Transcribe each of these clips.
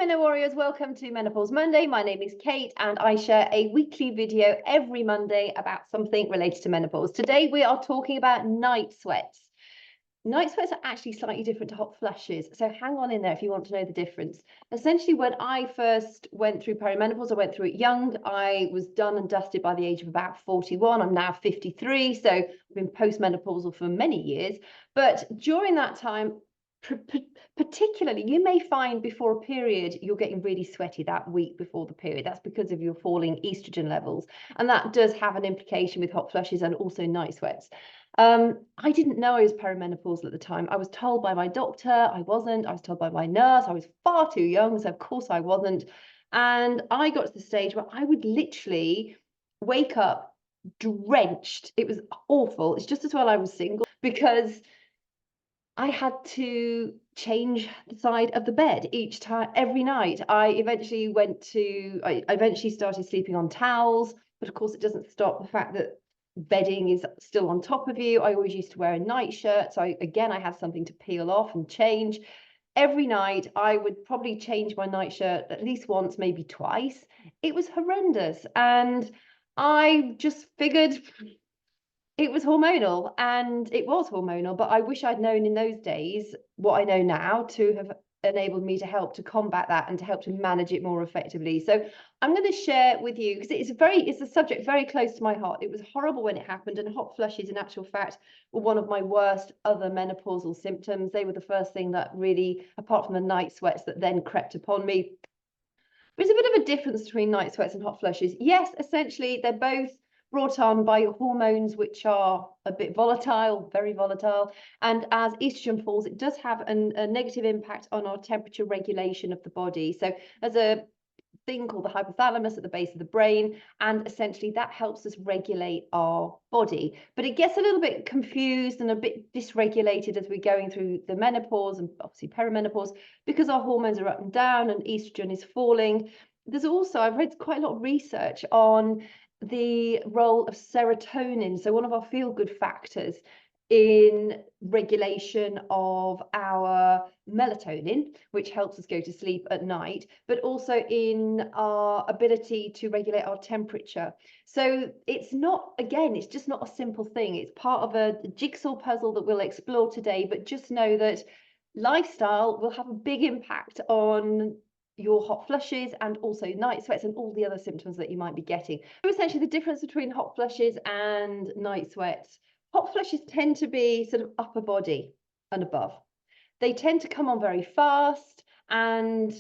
Meno Warriors, welcome to Menopause Monday. My name is Kate and I share a weekly video every Monday about something related to menopause. Today we are talking about night sweats. Night sweats are actually slightly different to hot flushes, so hang on in there if you want to know the difference. Essentially, when I first went through perimenopause, I went through it young. I was done and dusted by the age of about 41. I'm now 53, so I've been postmenopausal for many years. But during that time, particularly, you may find before a period you're getting really sweaty that week before the period. That's because of your falling estrogen levels, and that does have an implication with hot flushes and also night sweats. I didn't know I was perimenopausal at the time. I was told by my doctor I wasn't. I was told by my nurse I was far too young, so of course I wasn't. And I got to the stage where I would literally wake up drenched. It was awful. It's just as well I was single, because I had to change the side of the bed each time, every night. I eventually started sleeping on towels, but of course it doesn't stop the fact that bedding is still on top of you. I always used to wear a nightshirt, so I had something to peel off and change. Every night I would probably change my nightshirt at least once, maybe twice. It was horrendous, and I just figured it was hormonal, and it was hormonal, but I wish I'd known in those days what I know now to have enabled me to help to combat that and to help to manage it more effectively. So I'm going to share with you, because it's a subject very close to my heart. It was horrible when it happened, and hot flushes in actual fact were one of my worst other menopausal symptoms. They were the first thing that really, apart from the night sweats that then crept upon me. There's a bit of a difference between night sweats and hot flushes. Yes, essentially they're both brought on by your hormones, which are a bit volatile, very volatile. And as estrogen falls, it does have a negative impact on our temperature regulation of the body. So there's a thing called the hypothalamus at the base of the brain, and essentially that helps us regulate our body. But it gets a little bit confused and a bit dysregulated as we're going through the menopause and obviously perimenopause, because our hormones are up and down and estrogen is falling. There's also, I've read quite a lot of research on the role of serotonin, so one of our feel-good factors, in regulation of our melatonin, which helps us go to sleep at night, but also in our ability to regulate our temperature. So it's just not a simple thing. It's part of a jigsaw puzzle that we'll explore today, but just know that lifestyle will have a big impact on your hot flushes and also night sweats and all the other symptoms that you might be getting. So essentially the difference between hot flushes and night sweats: hot flushes tend to be sort of upper body and above. They tend to come on very fast, and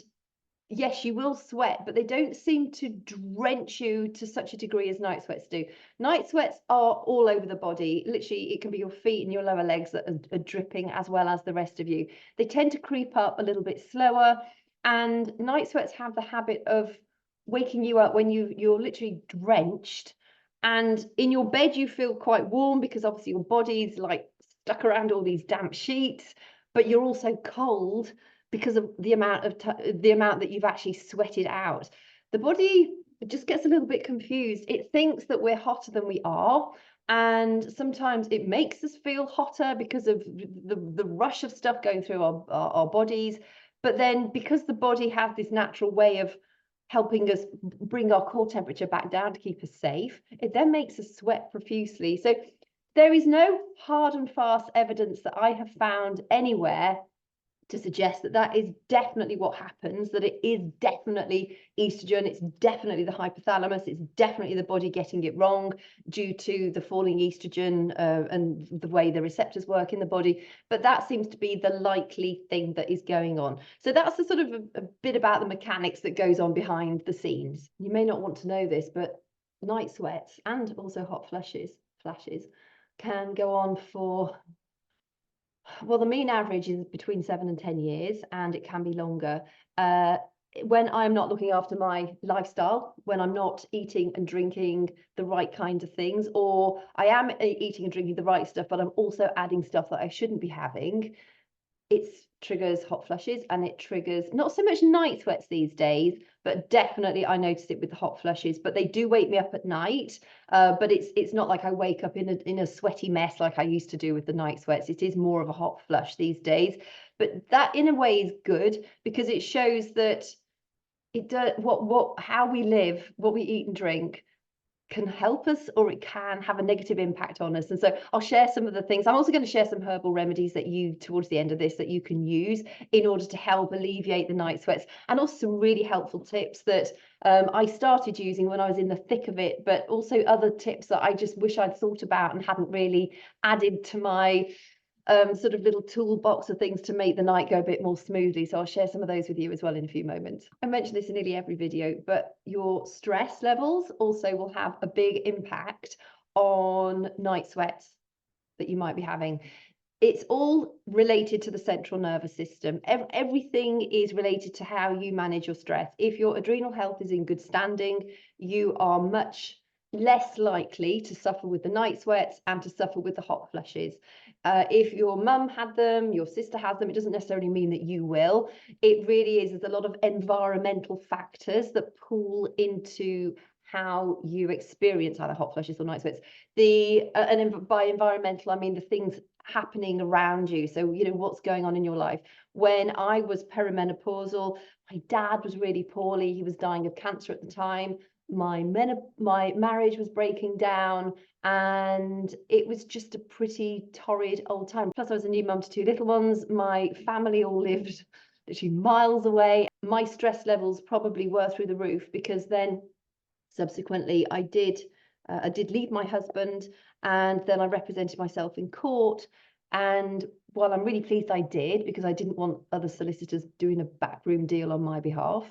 yes, you will sweat, but they don't seem to drench you to such a degree as night sweats do. Night sweats are all over the body. Literally, it can be your feet and your lower legs that are dripping, as well as the rest of you. They tend to creep up a little bit slower, and night sweats have the habit of waking you up when you're literally drenched, and in your bed you feel quite warm because obviously your body's like stuck around all these damp sheets, but you're also cold because of the amount that you've actually sweated out. The body just gets a little bit confused. It thinks that we're hotter than we are, and sometimes it makes us feel hotter because of the rush of stuff going through our bodies. But then, because the body has this natural way of helping us bring our core temperature back down to keep us safe, it then makes us sweat profusely. So there is no hard and fast evidence that I have found anywhere to suggest that that is definitely what happens, that it is definitely estrogen, it's definitely the hypothalamus, it's definitely the body getting it wrong due to the falling estrogen and the way the receptors work in the body. But that seems to be the likely thing that is going on. So that's the sort of a bit about the mechanics that goes on behind the scenes. You may not want to know this, but night sweats and also hot flashes can go on for, well, the mean average is between 7 and 10 years, and it can be longer. When I'm not looking after my lifestyle, when I'm not eating and drinking the right kinds of things, or I am eating and drinking the right stuff, but I'm also adding stuff that I shouldn't be having, it triggers hot flushes, and it triggers not so much night sweats these days, but definitely I notice it with the hot flushes. But they do wake me up at night, but it's not like I wake up in a sweaty mess like I used to do with the night sweats. It is more of a hot flush these days, but that in a way is good, because it shows that it does, how we live, what we eat and drink can help us, or it can have a negative impact on us. And so I'll share some of the things. I'm also going to share some herbal remedies that towards the end of this, that you can use in order to help alleviate the night sweats, and also some really helpful tips that I started using when I was in the thick of it, but also other tips that I just wish I'd thought about and hadn't really added to my sort of little toolbox of things to make the night go a bit more smoothly. So I'll share some of those with you as well in a few moments. I mention this in nearly every video, but your stress levels also will have a big impact on night sweats that you might be having. It's all related to the central nervous system. Everything is related to how you manage your stress. If your adrenal health is in good standing, you are much less likely to suffer with the night sweats and to suffer with the hot flushes. If your mum had them, your sister has them, it doesn't necessarily mean that you will. It really is, there's a lot of environmental factors that pull into how you experience either hot flushes or night sweats. And by environmental, I mean the things happening around you. So, you know, what's going on in your life. When I was perimenopausal, my dad was really poorly. He was dying of cancer at the time. My marriage was breaking down, and it was just a pretty torrid old time. Plus, I was a new mum to two little ones. My family all lived literally miles away. My stress levels probably were through the roof, because then subsequently I did leave my husband, and then I represented myself in court. And while I'm really pleased I did, because I didn't want other solicitors doing a backroom deal on my behalf,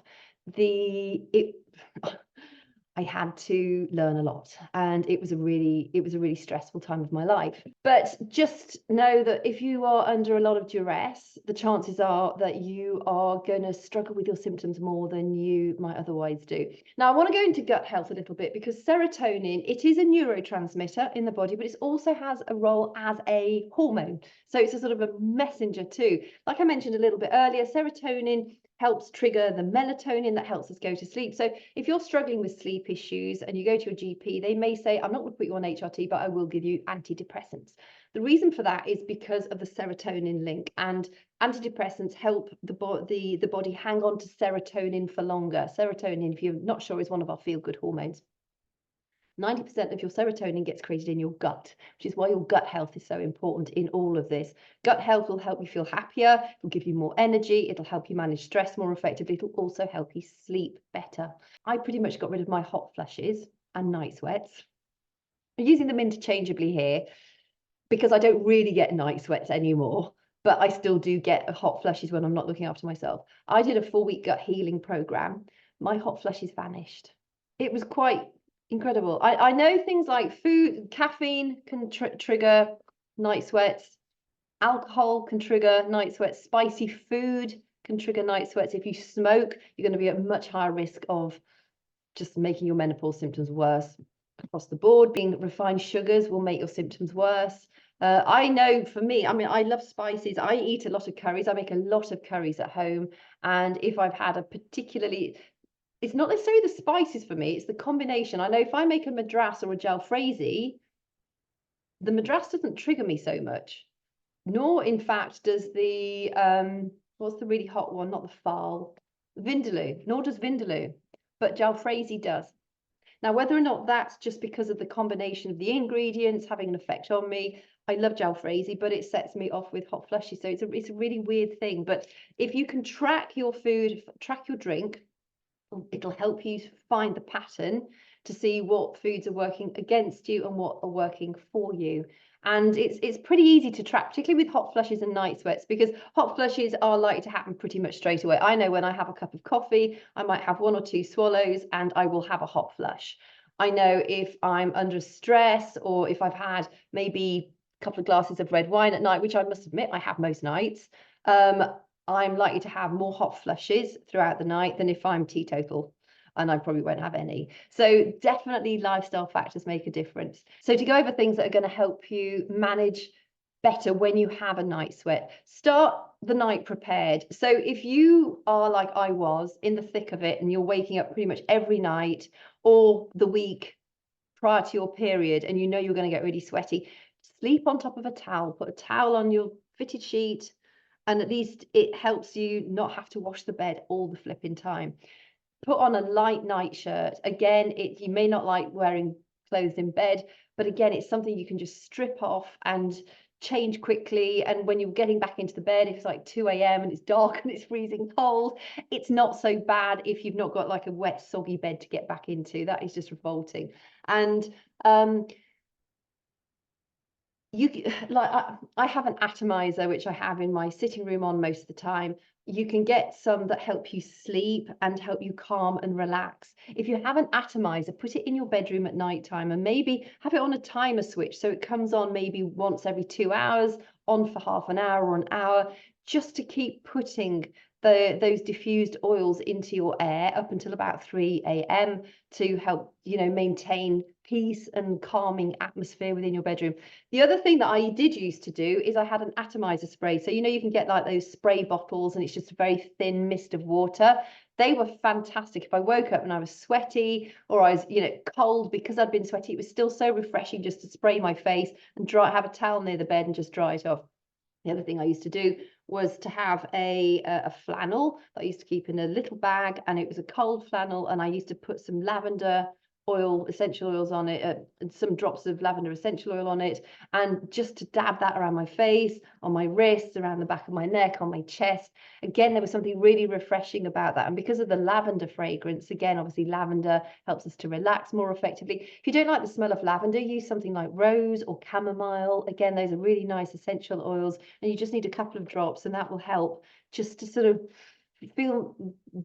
I had to learn a lot, and it was a really stressful time of my life. But just know that if you are under a lot of duress, the chances are that you are going to struggle with your symptoms more than you might otherwise do. Now, I want to go into gut health a little bit, because serotonin, it is a neurotransmitter in the body, but it also has a role as a hormone. So it's a sort of a messenger too. Like I mentioned a little bit earlier, serotonin helps trigger the melatonin that helps us go to sleep. So if you're struggling with sleep issues and you go to your GP, they may say, I'm not going to put you on HRT, but I will give you antidepressants. The reason for that is because of the serotonin link, and antidepressants help the body hang on to serotonin for longer. Serotonin, if you're not sure, is one of our feel-good hormones. 90% of your serotonin gets created in your gut, which is why your gut health is so important in all of this. Gut health will help you feel happier, it'll give you more energy, it'll help you manage stress more effectively, it'll also help you sleep better. I pretty much got rid of my hot flushes and night sweats. I'm using them interchangeably here because I don't really get night sweats anymore, but I still do get hot flushes when I'm not looking after myself. I did a 4-week gut healing program. My hot flushes vanished. It was quite incredible. I know things like caffeine can trigger night sweats. Alcohol can trigger night sweats. Spicy food can trigger night sweats. If you smoke, you're going to be at much higher risk of just making your menopause symptoms worse across the board. Being refined sugars will make your symptoms worse. I know for me, I mean, I love spices. I eat a lot of curries. I make a lot of curries at home. And if I've had a particularly, it's not necessarily the spices for me, it's the combination. I know if I make a madras or a jalfrezi, the madras doesn't trigger me so much, nor in fact does the, what's the really hot one? Not the fal, vindaloo, nor does vindaloo, but jalfrezi does. Now, whether or not that's just because of the combination of the ingredients having an effect on me, I love jalfrezi, but it sets me off with hot flushes. So it's a really weird thing. But if you can track your food, track your drink, it'll help you find the pattern to see what foods are working against you and what are working for you. And it's pretty easy to track, particularly with hot flushes and night sweats, because hot flushes are likely to happen pretty much straight away. I know when I have a cup of coffee, I might have 1 or 2 swallows and I will have a hot flush. I know if I'm under stress, or if I've had maybe a couple of glasses of red wine at night, which I must admit I have most nights, I'm likely to have more hot flushes throughout the night than if I'm teetotal, and I probably won't have any. So definitely lifestyle factors make a difference. So to go over things that are going to help you manage better when you have a night sweat, start the night prepared. So if you are like I was, in the thick of it, and you're waking up pretty much every night or the week prior to your period, and you know you're going to get really sweaty, sleep on top of a towel, put a towel on your fitted sheet, and at least it helps you not have to wash the bed all the flipping time. put on a light nightshirt. Again, you may not like wearing clothes in bed, but again, it's something you can just strip off and change quickly. And when you're getting back into the bed, if it's like 2 a.m. and it's dark and it's freezing cold, it's not so bad if you've not got like a wet, soggy bed to get back into. That is just revolting. And I have an atomizer, which I have in my sitting room on most of the time. You can get some that help you sleep and help you calm and relax. If you have an atomizer, put it in your bedroom at night time and maybe have it on a timer switch so it comes on maybe once every 2 hours, on for half an hour or an hour, just to keep putting those diffused oils into your air up until about 3 a.m. to help, maintain peace and calming atmosphere within your bedroom. The other thing that I did used to do is I had an atomizer spray. So, you can get like those spray bottles and it's just a very thin mist of water. They were fantastic. If I woke up and I was sweaty or I was, cold because I'd been sweaty, it was still so refreshing just to spray my face and have a towel near the bed and just dry it off. The other thing I used to do was to have a flannel that I used to keep in a little bag, and it was a cold flannel, and I used to put some lavender oil, essential oils on it, and some drops of lavender essential oil on it, and just to dab that around my face, on my wrists, around the back of my neck, on my chest. Again, there was something really refreshing about that. And because of the lavender fragrance, again, obviously lavender helps us to relax more effectively. If you don't like the smell of lavender, use something like rose or chamomile. Again, those are really nice essential oils, and you just need a couple of drops and that will help just to sort of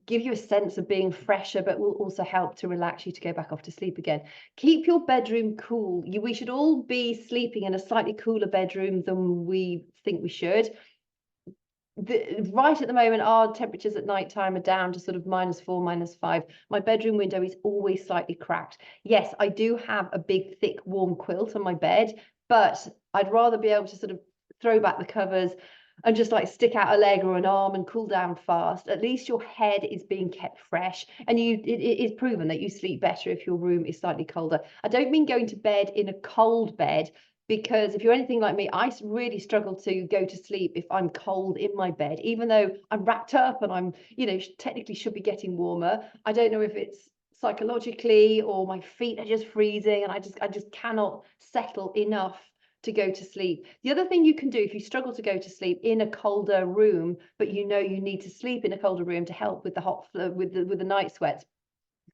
give you a sense of being fresher, but will also help to relax you to go back off to sleep again. Keep your bedroom cool. We should all be sleeping in a slightly cooler bedroom than we think we should. Right at the moment, our temperatures at night time are down to sort of -4, -5. My bedroom window is always slightly cracked. Yes, I do have a big, thick, warm quilt on my bed, but I'd rather be able to sort of throw back the covers and just like stick out a leg or an arm and cool down fast. At least your head is being kept fresh, and it is proven that you sleep better if your room is slightly colder. I don't mean going to bed in a cold bed, because if you're anything like me, I really struggle to go to sleep if I'm cold in my bed, even though I'm wrapped up and I'm, technically should be getting warmer. I don't know if it's psychologically or my feet are just freezing and I just cannot settle enough to go to sleep. The other thing you can do if you struggle to go to sleep in a colder room, but you need to sleep in a colder room to help with the with the night sweats,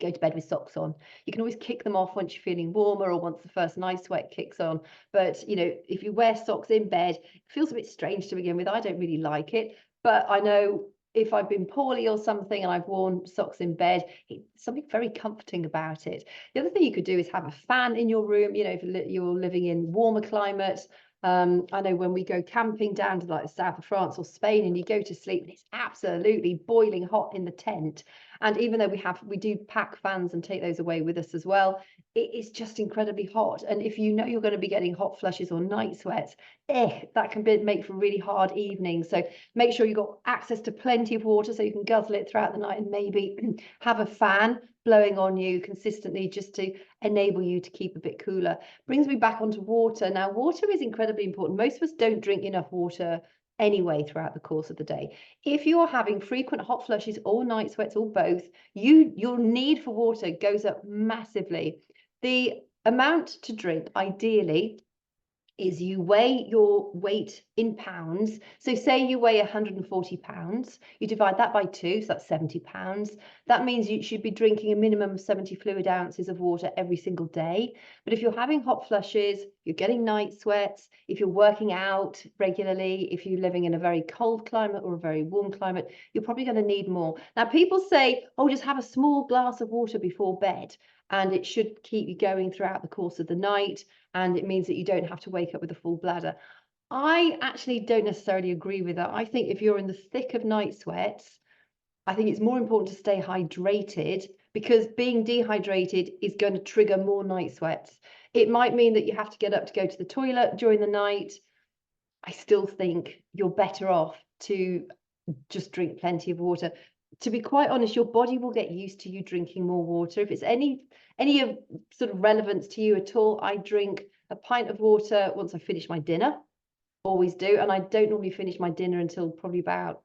go to bed with socks on. You can always kick them off once you're feeling warmer or once the first night sweat kicks on. But if you wear socks in bed, it feels a bit strange to begin with. I don't really like it, but I know if I've been poorly or something and I've worn socks in bed, it's something very comforting about it. The other thing you could do is have a fan in your room. If you're living in warmer climates. I know when we go camping down to like the south of France or Spain and you go to sleep and it's absolutely boiling hot in the tent. And even though we do pack fans and take those away with us as well, it is just incredibly hot. And if you're going to be getting hot flushes or night sweats, that can make for really hard evenings. So make sure you've got access to plenty of water so you can guzzle it throughout the night, and maybe have a fan blowing on you consistently just to enable you to keep a bit cooler. Brings me back onto water. Now, water is incredibly important. Most of us don't drink enough water anyway throughout the course of the day. If you're having frequent hot flushes or night sweats or both, your need for water goes up massively. The amount to drink, ideally, is you weigh your weight in pounds. So say you weigh 140 pounds, you divide that by 2, so that's 70 pounds. That means you should be drinking a minimum of 70 fluid ounces of water every single day. But if you're having hot flushes, you're getting night sweats, if you're working out regularly, if you're living in a very cold climate or a very warm climate, you're probably going to need more. Now, people say, oh, just have a small glass of water before bed, and it should keep you going throughout the course of the night, and it means that you don't have to wake up with a full bladder. I actually don't necessarily agree with that. I think if you're in the thick of night sweats, I think it's more important to stay hydrated, because being dehydrated is going to trigger more night sweats. It might mean that you have to get up to go to the toilet during the night. I still think you're better off to just drink plenty of water. To be quite honest, your body will get used to you drinking more water. If it's any of sort of relevance to you at all, I drink a pint of water once I finish my dinner, always do. And I don't normally finish my dinner until probably about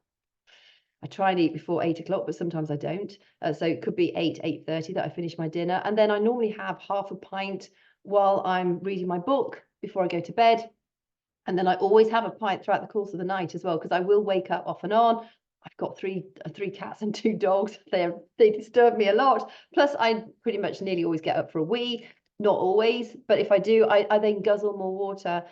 I try and eat before 8 o'clock, but sometimes I don't. So it could be 8:30 that I finish my dinner. And then I normally have half a pint while I'm reading my book before I go to bed. And then I always have a pint throughout the course of the night as well, because I will wake up off and on. I've got three cats and 2 dogs. They disturb me a lot. Plus, I pretty much nearly always get up for a wee. Not always, but if I do, I then guzzle more water.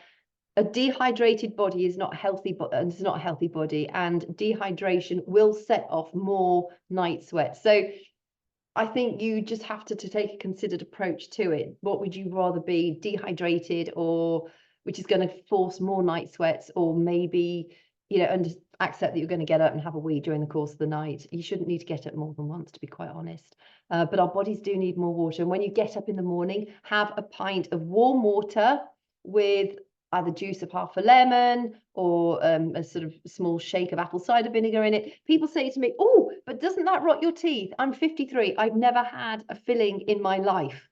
A dehydrated body is not healthy, but it's not a healthy body, and dehydration will set off more night sweats. So I think you just have to take a considered approach to it. What would you rather be, dehydrated, or which is going to force more night sweats, or maybe, you know, and accept that you're going to get up and have a wee during the course of the night? You shouldn't need to get up more than once, to be quite honest. But our bodies do need more water. And when you get up in the morning, have a pint of warm water with either juice of half a lemon or a sort of small shake of apple cider vinegar in it. People say to me, oh, but doesn't that rot your teeth? I'm 53. I've never had a filling in my life.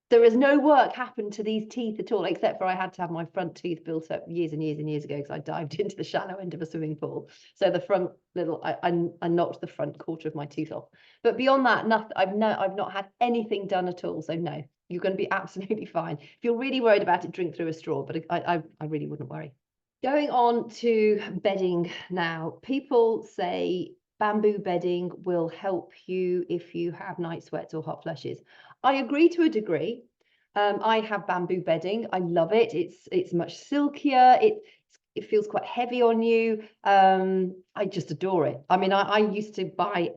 There is no work happened to these teeth at all, except for I had to have my front tooth built up years and years and years ago because I dived into the shallow end of a swimming pool. So the front little, I knocked the front quarter of my tooth off. But beyond that, nothing. I've not had anything done at all. So no, you're going to be absolutely fine. If you're really worried about it, drink through a straw. But I really wouldn't worry. Going on to bedding now, people say bamboo bedding will help you if you have night sweats or hot flushes. I agree to a degree. I have bamboo bedding. I love it. It's much silkier. It feels quite heavy on you. I just adore it. I mean, I used to buy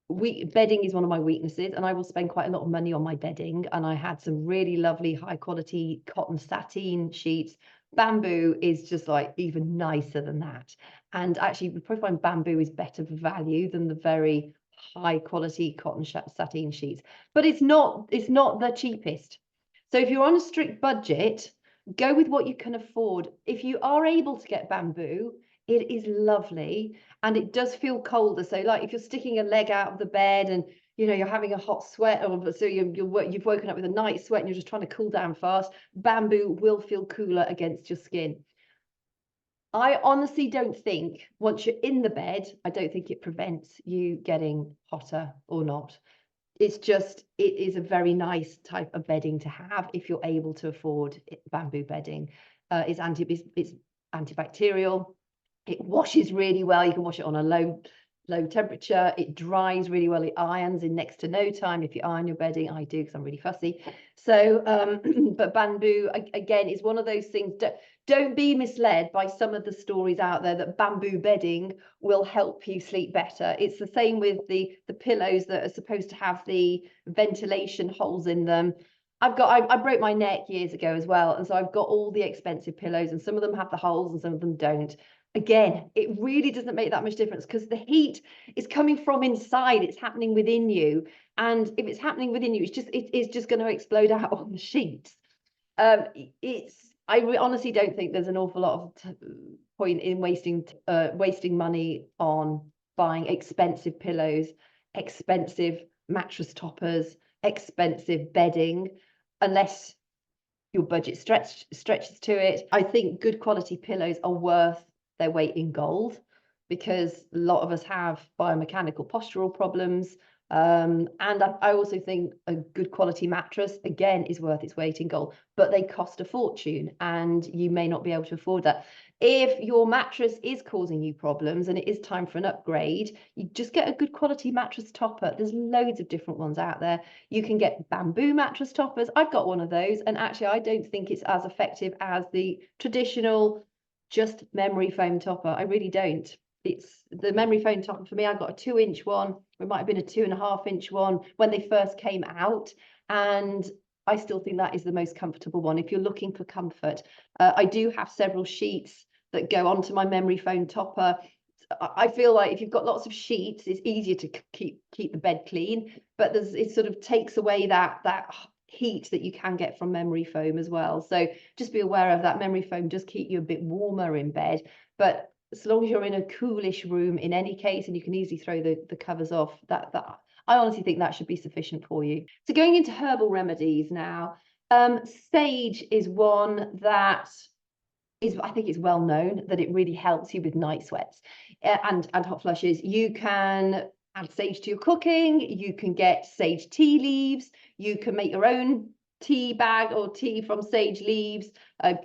bedding is one of my weaknesses, and I will spend quite a lot of money on my bedding. And I had some really lovely high quality cotton sateen sheets. Bamboo is just like even nicer than that. And actually, we probably find bamboo is better value than the very high quality cotton sateen sheets. But it's not the cheapest. So if you're on a strict budget, go with what you can afford. If you are able to get bamboo, it is lovely, and it does feel colder. So like if you're sticking a leg out of the bed and you know you're having a hot sweat, or so you've woken up with a night sweat and you're just trying to cool down fast, bamboo will feel cooler against your skin. I honestly don't think once you're in the bed, I don't think it prevents you getting hotter or not. It's just, it is a very nice type of bedding to have if you're able to afford bamboo bedding. It's antibacterial. It washes really well. You can wash it on a low temperature. It dries really well. It irons in next to no time. If you iron your bedding, I do because I'm really fussy. So, but bamboo again is one of those things. Don't be misled by some of the stories out there that bamboo bedding will help you sleep better. It's the same with the pillows that are supposed to have the ventilation holes in them. I broke my neck years ago as well, and so I've got all the expensive pillows, and some of them have the holes and some of them don't. Again, it really doesn't make that much difference because the heat is coming from inside. It's happening within you, and if it's happening within you, it's just going to explode out on the sheets. I honestly don't think there's an awful lot of point in wasting money on buying expensive pillows, expensive mattress toppers, expensive bedding, unless your budget stretches to it. I think good quality pillows are worth their weight in gold, because a lot of us have biomechanical postural problems. And I also think a good quality mattress, again, is worth its weight in gold, but they cost a fortune and you may not be able to afford that. If your mattress is causing you problems and it is time for an upgrade, you just get a good quality mattress topper. There's loads of different ones out there. You can get bamboo mattress toppers. I've got one of those, and actually I don't think it's as effective as the traditional just memory foam topper. I really don't. It's the memory foam topper for me. I've got a 2-inch one. It might have been a 2.5-inch one when they first came out, and I still think that is the most comfortable one if you're looking for comfort. I do have several sheets that go onto my memory foam topper. I feel like if you've got lots of sheets, it's easier to keep the bed clean, but it sort of takes away that heat that you can get from memory foam as well. So just be aware of that. Memory foam does keep you a bit warmer in bed, but as long as you're in a coolish room in any case, and you can easily throw the covers off, that I honestly think that should be sufficient for you. So going into herbal remedies now, sage is one that I think it's well known that it really helps you with night sweats and hot flushes. You can add sage to your cooking. You can get sage tea leaves. You can make your own tea bag or tea from sage leaves.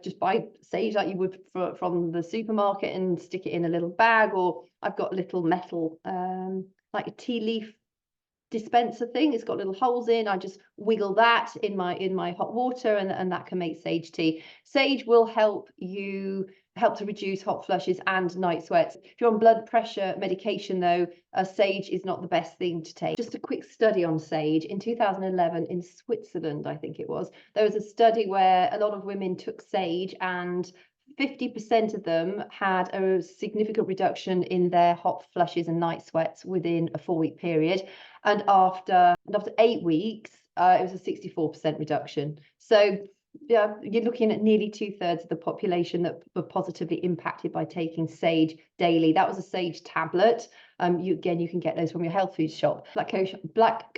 Just buy sage like you would from the supermarket and stick it in a little bag. Or I've got a little metal like a tea leaf dispenser thing. It's got little holes in. I just wiggle that in my hot water, and that can make sage tea. Sage will help to reduce hot flushes and night sweats. If you're on blood pressure medication though, sage is not the best thing to take. Just a quick study on sage. In 2011 in Switzerland, I think it was, there was a study where a lot of women took sage, and 50% of them had a significant reduction in their hot flushes and night sweats within a 4-week period. And after 8 weeks, it was a 64% reduction. So yeah, you're looking at nearly 2/3 of the population that were positively impacted by taking sage daily. That was a sage tablet. You can get those from your health food shop. Black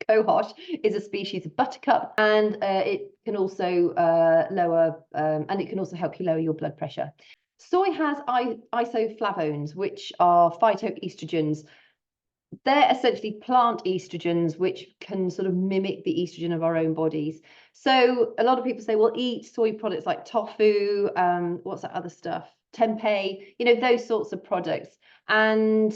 cohosh is a species of buttercup, and it can also help you lower your blood pressure. Soy has isoflavones, which are phytoestrogens. They're essentially plant estrogens, which can sort of mimic the estrogen of our own bodies. So a lot of people say, well, eat soy products like tofu, what's that other stuff? Tempeh, those sorts of products, and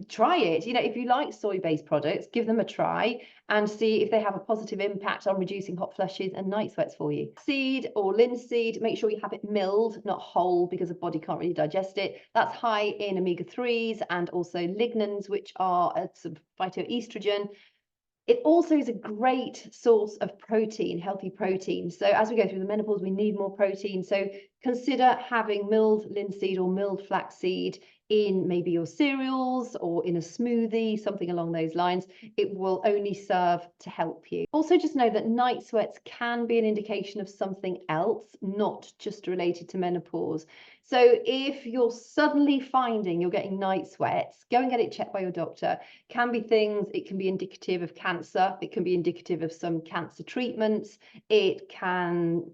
try it. If you like soy-based products, give them a try and see if they have a positive impact on reducing hot flushes and night sweats for you. Seed or linseed, make sure you have it milled, not whole, because the body can't really digest it. That's high in omega-3s and also lignans, which are a sort of phytoestrogen. It also is a great source of protein, healthy protein. So as we go through the menopause, we need more protein. So consider having milled linseed or milled flaxseed in maybe your cereals or in a smoothie, something along those lines. It will only serve to help you. Also, just know that night sweats can be an indication of something else, not just related to menopause. So if you're suddenly finding you're getting night sweats, go and get it checked by your doctor. It can be indicative of cancer. It can be indicative of some cancer treatments. You can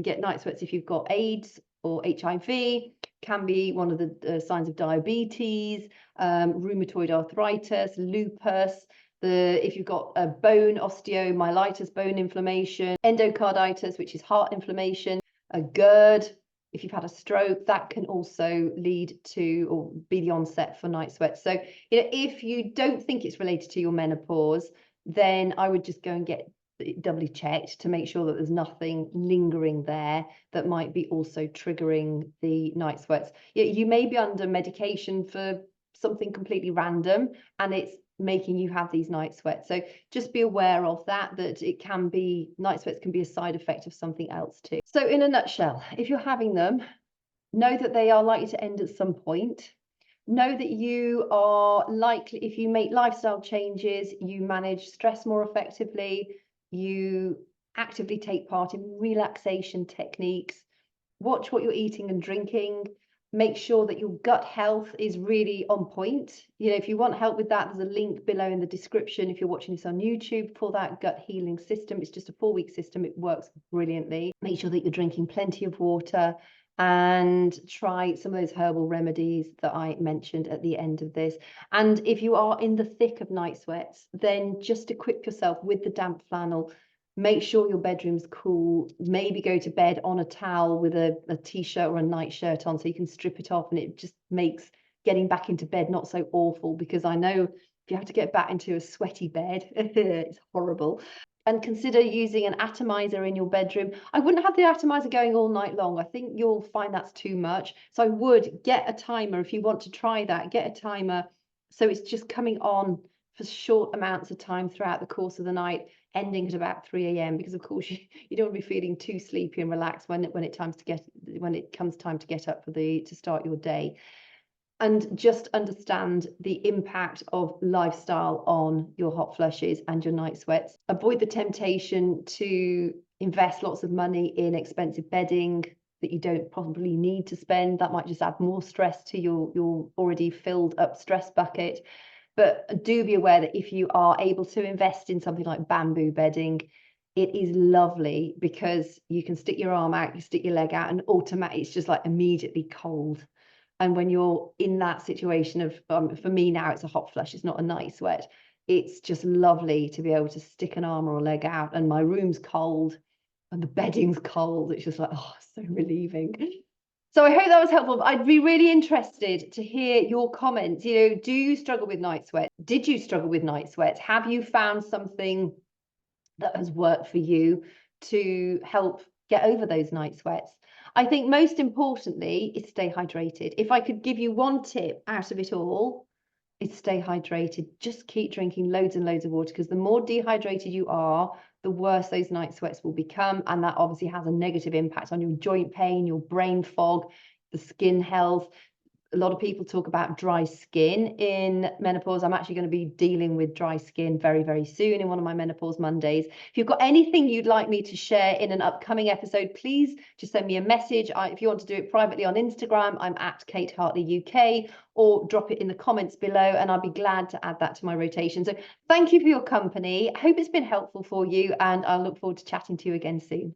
get night sweats if you've got AIDS or HIV. Can be one of the signs of diabetes, rheumatoid arthritis, lupus. If you've got a bone osteomyelitis, bone inflammation, endocarditis, which is heart inflammation, a GERD. If you've had a stroke, that can also lead to or be the onset for night sweats. So, if you don't think it's related to your menopause, then I would just go and get doubly checked to make sure that there's nothing lingering there that might be also triggering the night sweats. You may be under medication for something completely random and it's making you have these night sweats. So just be aware of that night sweats can be a side effect of something else too. So in a nutshell, if you're having them, know that they are likely to end at some point. Know that you are likely, if you make lifestyle changes, you manage stress more effectively, you actively take part in relaxation techniques, watch what you're eating and drinking, make sure that your gut health is really on point. If you want help with that, there's a link below in the description if you're watching this on YouTube for that gut healing system. It's just a 4-week system. It works brilliantly. Make sure that you're drinking plenty of water and try some of those herbal remedies that I mentioned at the end of this. And if you are in the thick of night sweats, then just equip yourself with the damp flannel. Make sure your bedroom's cool. Maybe go to bed on a towel with a t-shirt or a night shirt on so you can strip it off, and it just makes getting back into bed not so awful, because I know if you have to get back into a sweaty bed, it's horrible. And consider using an atomizer in your bedroom. I wouldn't have the atomizer going all night long. I think you'll find that's too much. So I would get a timer if you want to try that. Get a timer so it's just coming on for short amounts of time throughout the course of the night, ending at about 3 a.m. because of course you don't want to be feeling too sleepy and relaxed when it comes time to get up to start your day. And just understand the impact of lifestyle on your hot flushes and your night sweats. Avoid the temptation to invest lots of money in expensive bedding that you don't probably need to spend. That might just add more stress to your already filled up stress bucket. But do be aware that if you are able to invest in something like bamboo bedding, It is lovely because you can stick your arm out, you stick your leg out, and automatically it's just like immediately cold. And when you're in that situation of, for me now, it's a hot flush, it's not a night sweat. It's just lovely to be able to stick an arm or a leg out, and my room's cold and the bedding's cold. It's just like, oh, so relieving. So I hope that was helpful. I'd be really interested to hear your comments. You know, do you struggle with night sweat? Did you struggle with night sweats? Have you found something that has worked for you to help get over those night sweats? I think most importantly is stay hydrated. If I could give you one tip out of it all, it's stay hydrated. Just keep drinking loads and loads of water, because the more dehydrated you are, the worse those night sweats will become. And that obviously has a negative impact on your joint pain, your brain fog, the skin health. A lot of people talk about dry skin in menopause. I'm actually going to be dealing with dry skin very, very soon in one of my Menopause Mondays. If you've got anything you'd like me to share in an upcoming episode, please just send me a message. If you want to do it privately on Instagram, I'm at Kate Hartley UK, or drop it in the comments below, and I'll be glad to add that to my rotation. So thank you for your company. I hope it's been helpful for you, and I look forward to chatting to you again soon.